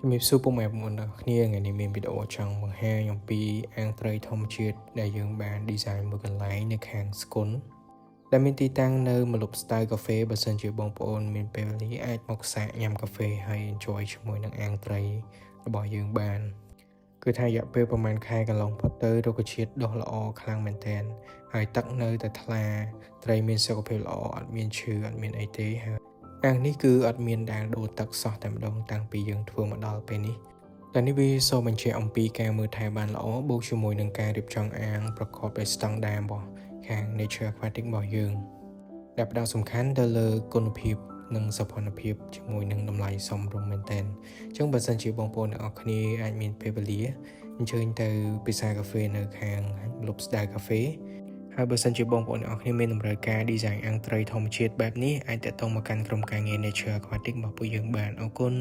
ជំរាបសួរពុកម៉ែបងប្អូនទាំងអស់គ្នាថ្ងៃនេះមានវីដេអូចង់បង្ហាញអំពីអាងត្រីធម្មជាតិដែលយើងបាន design មួយកន្លែងនៅខាងស្គុនដែលមានទីតាំងនៅម្លប់ស្តៅកាហ្វេបើសិនជាបងប្អូនមានពេលវេលាអាចមកសាកញ៉ាំកាហ្វេហើយ enjoy ជាមួយនឹងអាងត្រីរបស់យើងបានគឺថារយៈពេលប្រហែលខែកន្លងផុតទៅរុក្ខជាតិដុះល្អខ្លាំងមែនទែនហើយទឹកនៅតែថ្លាត្រីមានសុខភាពល្អអត់មានឈឺអត់មានអីទេហើយអាងនេះគឺអត់មានដែលដួលទឹកសោះតែម្ដងតាំងពីយើងធ្វើមកដល់ពេលនេះតែនេះវាសូមបញ្ជាក់អំពីការមើលថែបានល្អបូកជាមួយនឹងការរៀបចំអាងប្រកបដោយស្តង់ដាររបស់ខាង Nature Aquatic របស់យើងដែលផ្ដោតសំខាន់ទៅលើគុណភាពនិងសោភ័ណភាពជាមួយនឹងតម្លៃសមរម្យមែនទែនអញ្ចឹងបើសិនជាបងប្អូនទាំងអស់គ្នាអាចមានពេលវេលាអញ្ជើញទៅពិសាកាហ្វេនៅខាងលុបស្ដៅកាហ្វេហើយបើសិនជាបងប្អូនទាំងអស់គ្នាមានតម្រូវការ design អាងត្រីធម្មជាតិបែបនេះអាចទាក់ទងមកកាន់ក្រុមការងារ Nature Aquatic របស់ពួកយើងបានអរគុណ